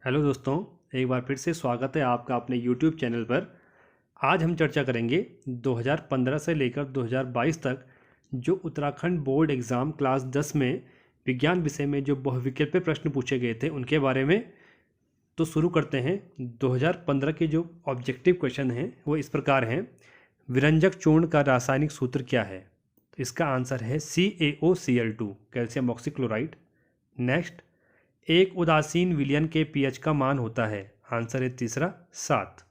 Hello दोस्तों, एक बार फिर से स्वागत है आपका अपने YouTube चैनल पर। आज हम चर्चा करेंगे 2015 से लेकर 2022 तक जो उत्तराखंड बोर्ड एग्ज़ाम क्लास 10 में विज्ञान विषय में जो बहुविकल्पीय प्रश्न पूछे गए थे उनके बारे में। तो शुरू करते हैं। 2015 के जो ऑब्जेक्टिव क्वेश्चन हैं वो इस प्रकार हैं। विरंजक चूर्ण का रासायनिक सूत्र क्या है? तो इसका आंसर है CaOCl2, कैल्शियम ऑक्सीक्लोराइड। नेक्स्ट, एक उदासीन विलयन के पीएच का मान होता है। आंसर है तीसरा 7।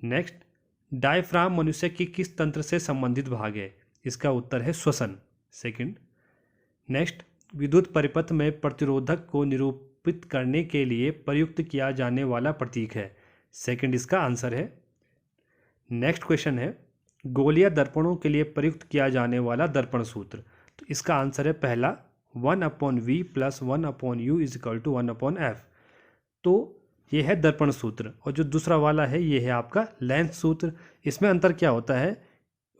नेक्स्ट, डायफ्राम मनुष्य की किस तंत्र से संबंधित भाग है? इसका उत्तर है श्वसन, सेकंड। नेक्स्ट, विद्युत परिपथ में प्रतिरोधक को निरूपित करने के लिए प्रयुक्त किया जाने वाला प्रतीक है। सेकंड इसका आंसर है। नेक्स्ट क्वेश्चन है, गोलीय दर्पणों के लिए प्रयुक्त किया जाने वाला दर्पण सूत्र। तो इसका आंसर है पहला 1/v plus 1/u is equal to 1/f। तो ये है दर्पण सूत्र। और जो दूसरा वाला है ये है आपका लेंस सूत्र। इसमें अंतर क्या होता है?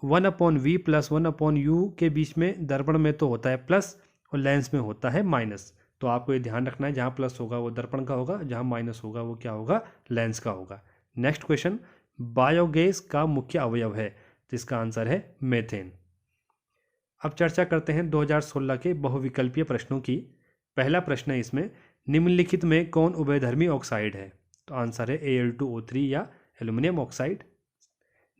1/v प्लस 1/u के बीच में दर्पण में तो होता है प्लस और लेंस में होता है माइनस। तो आपको ये ध्यान रखना है, जहाँ प्लस होगा वो दर्पण का होगा, जहाँ माइनस होगा वो क्या होगा? लेंस का होगा। नेक्स्ट क्वेश्चन, बायोगैस का मुख्य अवयव है। तो इसका आंसर है मेथेन। अब चर्चा करते हैं 2016 के बहुविकल्पीय प्रश्नों की। पहला प्रश्न है इसमें, निम्नलिखित में कौन उभयधर्मी ऑक्साइड है? तो आंसर है Al2O3 या एल्युमिनियम ऑक्साइड।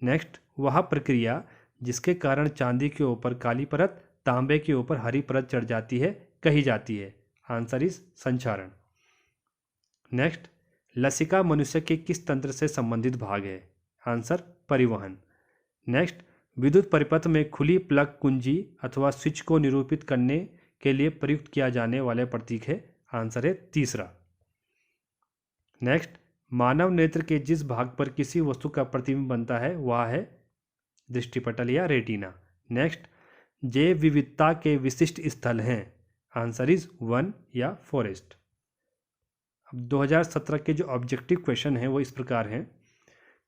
नेक्स्ट, वह प्रक्रिया जिसके कारण चांदी के ऊपर काली परत, तांबे के ऊपर हरी परत चढ़ जाती है, कही जाती है। आंसर इज संचारण। नेक्स्ट, लसिका मनुष्य के किस तंत्र से संबंधित भाग है? आंसर परिवहन। नेक्स्ट, विद्युत परिपथ में खुली प्लग कुंजी अथवा स्विच को निरूपित करने के लिए प्रयुक्त किया जाने वाले प्रतीक है। आंसर है तीसरा। नेक्स्ट, मानव नेत्र के जिस भाग पर किसी वस्तु का प्रतिबिंब बनता है वह है दृष्टिपटल या रेटिना। नेक्स्ट, जैव विविधता के विशिष्ट स्थल हैं। आंसर इज वन या फॉरेस्ट। अब 2017 के जो ऑब्जेक्टिव क्वेश्चन हैं वो इस प्रकार हैं।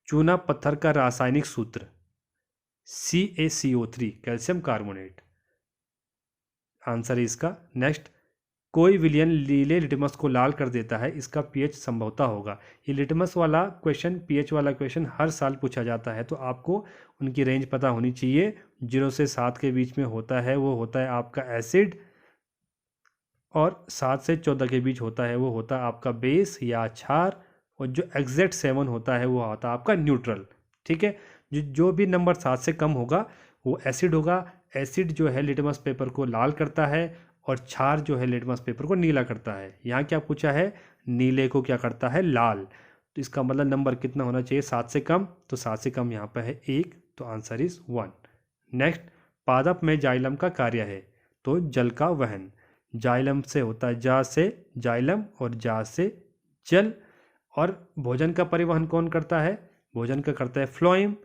चूना पत्थर का रासायनिक सूत्र CaCO3, कैल्शियम कार्बोनेट। आंसर है इसका। नेक्स्ट, कोई विलयन नीले लिटमस को लाल कर देता है, इसका पीएच संभवतः होगा। ये लिटमस वाला क्वेश्चन, पीएच वाला क्वेश्चन हर साल पूछा जाता है, तो आपको उनकी रेंज पता होनी चाहिए। 0 से 7 के बीच में होता है वो होता है आपका एसिड, और 7 से 14 के बीच होता है वो होता है आपका बेस या क्षार, और जो एग्जैक्ट 7 होता है वो होता है आपका न्यूट्रल। ठीक है, जो भी नंबर 7 से कम होगा वो एसिड होगा। एसिड जो है लिटमस पेपर को लाल करता है, और क्षार जो है लिटमस पेपर को नीला करता है। यहाँ क्या पूछा है? नीले को क्या करता है? लाल। तो इसका मतलब नंबर कितना होना चाहिए? 7 से कम। तो 7 से कम यहाँ पर है 1, तो आंसर इज 1। नेक्स्ट, पादप में जाइलम का कार्य है। तो जल का वहन। जाइलम से होता है जा से जाइलम, और जा से जल। और भोजन का परिवहन कौन करता है? भोजन का करता है फ्लोएम।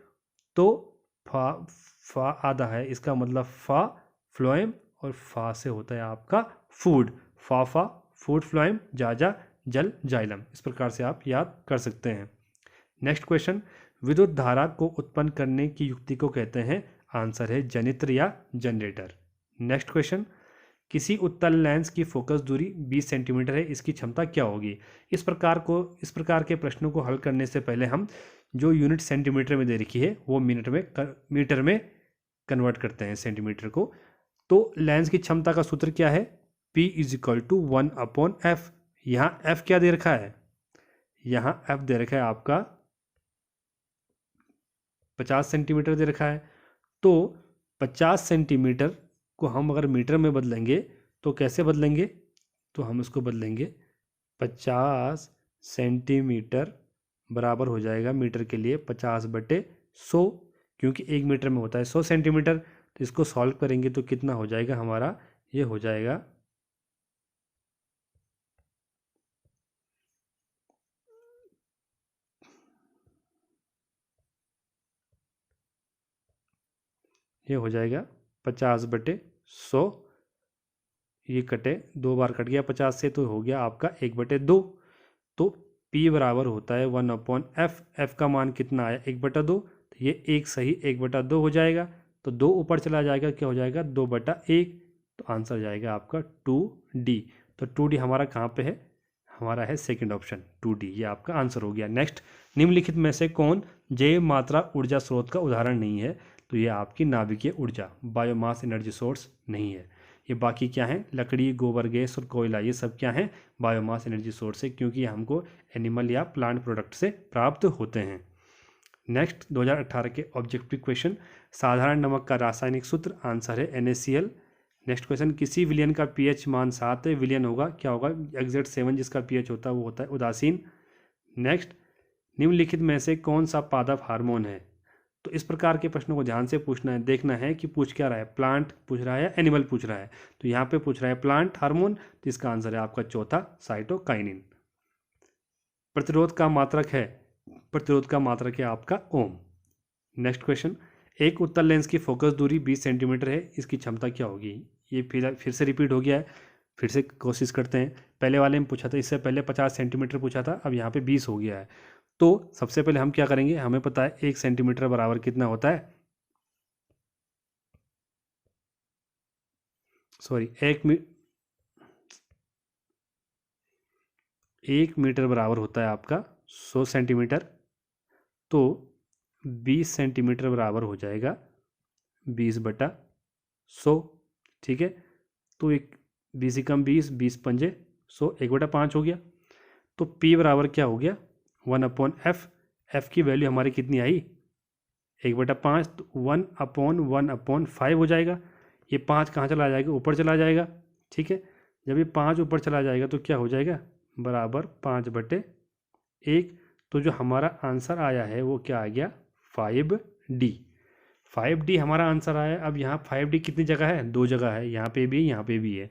तो फा फा आधा है, इसका मतलब फा फ्लोएम, और फा से होता है आपका फूड। फा फूड फ्लोएम, जा जल जाइलम। इस प्रकार से आप याद कर सकते हैं। नेक्स्ट क्वेश्चन, विद्युत धारा को उत्पन्न करने की युक्ति को कहते हैं। आंसर है जनित्र या जनरेटर। नेक्स्ट क्वेश्चन, किसी उत्तल लेंस की फोकस दूरी 20 सेंटीमीटर है, इसकी क्षमता क्या होगी? इस प्रकार के प्रश्नों को हल करने से पहले हम जो यूनिट सेंटीमीटर में दे रखी है वो मीटर में कन्वर्ट करते हैं सेंटीमीटर को। तो लेंस की क्षमता का सूत्र क्या है? P is equal to 1/f। यहाँ f क्या दे रखा है? यहाँ f दे रखा है आपका 50 सेंटीमीटर दे रखा है। तो 50 सेंटीमीटर को हम अगर मीटर में बदलेंगे तो कैसे बदलेंगे? तो हम इसको बदलेंगे 50 सेंटीमीटर बराबर हो जाएगा मीटर के लिए 50/100, क्योंकि 1 मीटर में होता है 100 सेंटीमीटर। तो इसको सॉल्व करेंगे तो कितना हो जाएगा हमारा? ये हो जाएगा ये हो जाएगा 50/100। ये कटे, 2 बार कट गया 50 से, तो हो गया आपका 1/2। तो P बराबर होता है 1/f। f का मान कितना आया? 1/2। तो ये एक सही 1/2 हो जाएगा। तो 2 ऊपर चला जाएगा, क्या हो जाएगा? 2/1। तो आंसर जाएगा आपका 2D। तो 2D हमारा कहाँ पे है? हमारा है सेकंड ऑप्शन 2D, ये आपका आंसर हो गया। नेक्स्ट, निम्नलिखित में से कौन जैव मात्रा ऊर्जा स्रोत का उदाहरण नहीं है? तो ये आपकी नाभिकीय ऊर्जा, बायोमास एनर्जी सोर्स नहीं है। ये बाकी क्या है? लकड़ी, गोबर गैस और कोयला, ये सब क्या है? बायोमास एनर्जी सोर्स है, क्योंकि ये हमको एनिमल या प्लांट प्रोडक्ट से प्राप्त होते हैं। नेक्स्ट 2018 के ऑब्जेक्टिव क्वेश्चन, साधारण नमक का रासायनिक सूत्र, आंसर है NaCl। नेक्स्ट क्वेश्चन, किसी विलयन का pH मान 7 है, विलयन होगा क्या होगा? एग्जैक्ट 7 जिसका pH होता है वो होता है उदासीन। नेक्स्ट, निम्नलिखित में से कौन सा पादप हार्मोन है? तो इस प्रकार के प्रश्नों को ध्यान से पूछना है, देखना है कि पूछ क्या रहा है, प्लांट पूछ रहा है या एनिमल पूछ रहा है। तो यहाँ पे पूछ रहा है प्लांट हार्मोन, तो इसका आंसर है आपका चौथा, साइटोकाइनिन। प्रतिरोध का मात्रक है, प्रतिरोध का मात्रक है आपका ओम। नेक्स्ट क्वेश्चन, एक उत्तल लेंस की फोकस दूरी 20 सेंटीमीटर है, इसकी क्षमता क्या होगी? ये फिर से रिपीट हो गया है, फिर से कोशिश करते हैं। पहले वाले में पूछा था, इससे पहले 50 सेंटीमीटर पूछा था, अब यहाँ पे 20 हो गया है। तो सबसे पहले हम क्या करेंगे, हमें पता है 1 सेंटीमीटर बराबर कितना होता है, सॉरी 1 मीटर बराबर होता है आपका 100 सेंटीमीटर। तो 20 सेंटीमीटर बराबर हो जाएगा 20/100, ठीक है। तो एक 20 ही कम 20, 20 पंजे 100, 1/5 हो गया। तो P बराबर क्या हो गया? 1/f। f की वैल्यू हमारी कितनी आई? 1/5, तो 1/1/5 हो जाएगा। ये 5 कहाँ चला जाएगा? ऊपर चला जाएगा, ठीक है। जब ये 5 ऊपर चला जाएगा तो क्या हो जाएगा? बराबर 5/1। तो जो हमारा आंसर आया है वो क्या आ गया? 5D। 5D हमारा आंसर आया। अब यहाँ 5D कितनी जगह है? 2 जगह है, यहाँ पे भी है, यहाँ पे भी है।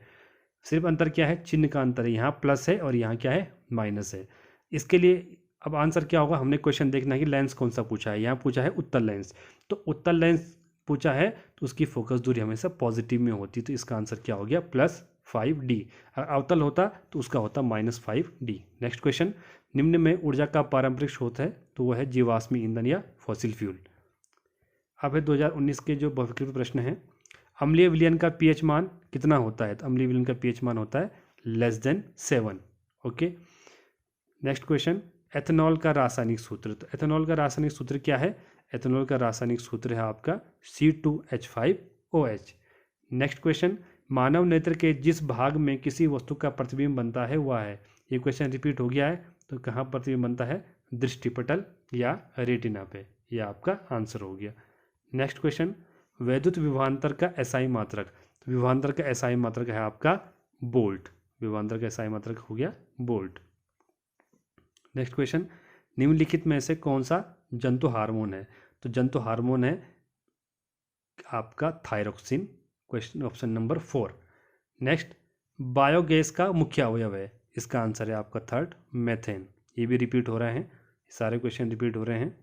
सिर्फ अंतर क्या है? चिन्ह का अंतर है, यहाँ प्लस है और यहाँ क्या है? माइनस है। इसके लिए अब आंसर क्या होगा? हमने क्वेश्चन देखना है कि लेंस कौन सा पूछा है। यहाँ पूछा है उत्तल लेंस, तो उत्तल लेंस पूछा है तो उसकी फोकस दूरी हमेशा पॉजिटिव में होती, तो इसका आंसर क्या हो गया? +5D। अगर अवतल होता तो उसका होता -5D। नेक्स्ट क्वेश्चन, निम्न में ऊर्जा का पारंपरिक स्रोत है, तो वह है जीवाश्मी ईंधन या फॉसिल फ्यूल। अब है 2019 के जो बहुविकल्पी प्रश्न हैं, अम्लीय विलयन का pH मान कितना होता है? तो अम्लीय विलयन का pH मान होता है <7। ओके। नेक्स्ट क्वेश्चन, एथेनॉल का रासायनिक सूत्र। तो एथेनॉल का रासायनिक सूत्र क्या है? एथेनॉल का रासायनिक सूत्र है आपका C2H5OH। नेक्स्ट क्वेश्चन, मानव नेत्र के जिस भाग में किसी वस्तु का प्रतिबिंब बनता है वह है। ये क्वेश्चन रिपीट हो गया है, तो कहाँ प्रतिबिंब बनता है? दृष्टिपटल या रेटिना पे, यह आपका आंसर हो गया। नेक्स्ट क्वेश्चन, वैद्युत विभवांतर का एसआई मात्रक। तो विभवांतर का एसआई मात्रक है आपका वोल्ट। विभवांतर का एसआई मात्रक हो गया वोल्ट। नेक्स्ट क्वेश्चन, निम्नलिखित में से कौन सा जंतु हार्मोन है? तो जंतु हार्मोन है आपका thyroxine, question option number 4। Next, biogas का मुख्य अवयव है, इसका आंसर है आपका थर्ड, मेथेन। ये भी रिपीट हो रहे हैं, सारे क्वेश्चन रिपीट हो रहे हैं।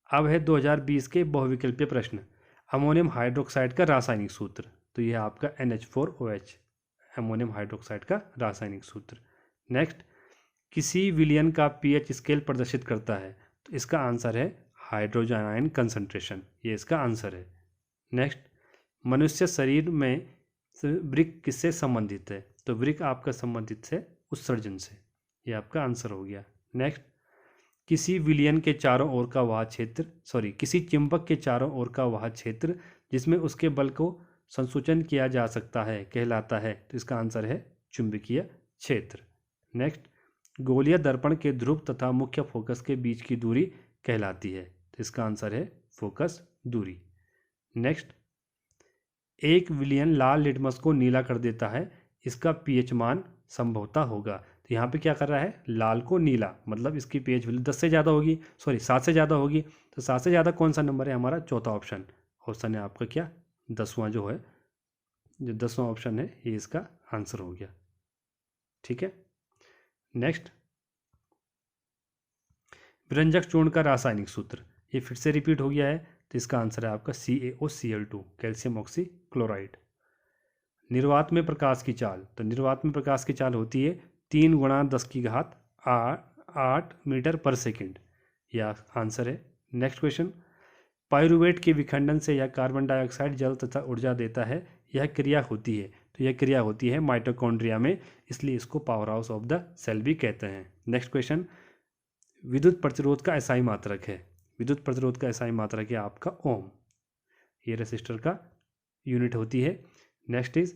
अब है 2020 के बहुविकल्पीय प्रश्न, अमोनियम हाइड्रोक्साइड का रासायनिक सूत्र। तो यह आपका NH4OH, अमोनियम हाइड्रोक्साइड का रासायनिक सूत्र। नेक्स्ट, किसी विलयन का pH स्केल प्रदर्शित करता है, तो इसका आंसर है हाइड्रोजन आयन कंसंट्रेशन, ये इसका आंसर है। नेक्स्ट, मनुष्य शरीर में वृक्क किससे संबंधित है? तो वृक्क आपका संबंधित है उत्सर्जन से, ये आपका आंसर हो गया। नेक्स्ट, किसी विलयन के चारों ओर का वह क्षेत्र, किसी चुंबक के चारों ओर का वह क्षेत्र जिसमें उसके बल को संसूचन किया जा सकता है कहलाता है, तो इसका आंसर है चुंबकीय क्षेत्र। नेक्स्ट, गोलीय दर्पण के ध्रुव तथा मुख्य फोकस के बीच की दूरी कहलाती है, तो इसका आंसर है फोकस दूरी। नेक्स्ट, एक विलयन लाल लिटमस को नीला कर देता है, इसका pH मान संभवतः होगा। तो यहाँ पे क्या कर रहा है? लाल को नीला, मतलब इसकी pH वैल्यू 10 से ज़्यादा होगी, 7 से ज़्यादा होगी। तो 7 से ज़्यादा कौन सा नंबर है? हमारा चौथा ऑप्शन। ऑप्शन है आपका क्या? 10वां जो है, जो 10वां ऑप्शन है, ये इसका आंसर हो गया, ठीक है। नेक्स्ट, विरंजक चूर्ण का रासायनिक सूत्र, ये फिर से रिपीट हो गया है, तो इसका आंसर है आपका CaOCl2, कैल्शियम ऑक्सीक्लोराइड। निर्वात में प्रकाश की चाल, तो निर्वात में प्रकाश की चाल होती है 3 × 10⁸ मीटर पर सेकंड, यह आंसर है। नेक्स्ट क्वेश्चन, पायरुवेट के विखंडन से यह कार्बन डाइऑक्साइड जल तथा ऊर्जा देता है, यह क्रिया होती है, तो यह क्रिया होती है माइटोकॉन्ड्रिया में, इसलिए इसको power house of the cell भी कहते हैं। नेक्स्ट क्वेश्चन, विद्युत प्रतिरोध का एसआई मात्रक है। विद्युत प्रतिरोध का एसआई मात्रक है आपका ओम, ये रेसिस्टर का यूनिट होती है। नेक्स्ट इज,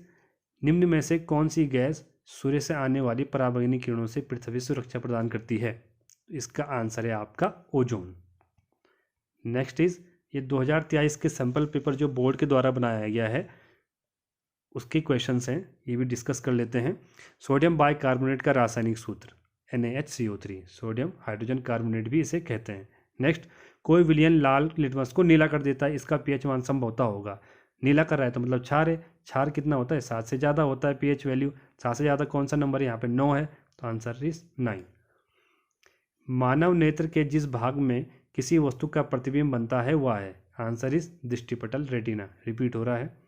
निम्न में से कौन सी गैस सूर्य से आने वाली पराबैंगनी किरणों से पृथ्वी सुरक्षा प्रदान करती है? इसका आंसर है आपका ओजोन। नेक्स्ट इज, ये 2023 के सैंपल पेपर जो बोर्ड के द्वारा बनाया गया है उसके क्वेश्चंस हैं, ये भी डिस्कस कर लेते हैं। सोडियम बाइकार्बोनेट का रासायनिक सूत्र NaHCO3, सोडियम हाइड्रोजन कार्बोनेट भी इसे कहते हैं। नेक्स्ट, कोई विलयन लाल लिटमस को नीला कर देता है, इसका pH मान संभवतः होगा। नीला कर रहा है तो मतलब क्षार है, क्षार कितना होता है 7 से ज़्यादा होता है pH वैल्यू, 7 से ज़्यादा कौन सा नंबर है यहाँ पे 9 है, तो आंसर इज 9। मानव नेत्र के जिस भाग में किसी वस्तु का प्रतिबिंब बनता है वह है, आंसर इज दृष्टिपटल रेटिना, रिपीट हो रहा है।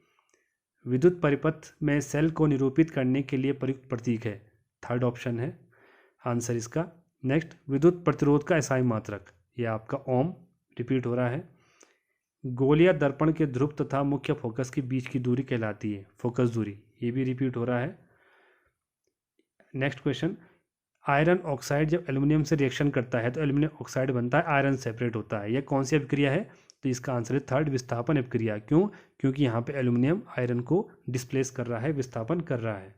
विद्युत परिपथ में सेल को निरूपित करने के लिए प्रयुक्त प्रतीक है, थर्ड ऑप्शन है आंसर इसका। नेक्स्ट, विद्युत प्रतिरोध का एसआई मात्रक, यह आपका ओम, रिपीट हो रहा है। गोलिया दर्पण के ध्रुव तथा मुख्य फोकस के बीच की दूरी कहलाती है फोकस दूरी, ये भी रिपीट हो रहा है। नेक्स्ट क्वेश्चन, आयरन ऑक्साइड जब एल्युमिनियम से रिएक्शन करता है तो एल्युमिनियम ऑक्साइड बनता है, आयरन सेपरेट होता है, यह कौन सी अभिक्रिया है? तो इसका आंसर है थर्ड, विस्थापन अभिक्रिया। क्यों? क्योंकि यहाँ पे एल्युमिनियम आयरन को डिस्प्लेस कर रहा है, विस्थापन कर रहा है।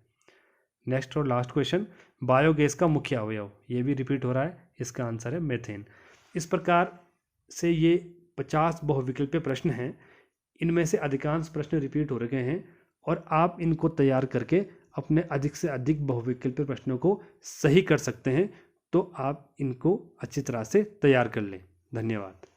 नेक्स्ट और लास्ट क्वेश्चन, बायोगैस का मुख्य अवयव, ये भी रिपीट हो रहा है, इसका आंसर है मेथेन। इस प्रकार से ये 50 बहुविकल्पीय प्रश्न हैं, इनमें से अधिकांश प्रश्न रिपीट हो रखे हैं और आप इनको तैयार करके अपने अधिक से अधिक बहुविकल्पीय प्रश्नों को सही कर सकते हैं। तो आप इनको अच्छी तरह से तैयार कर लें। धन्यवाद।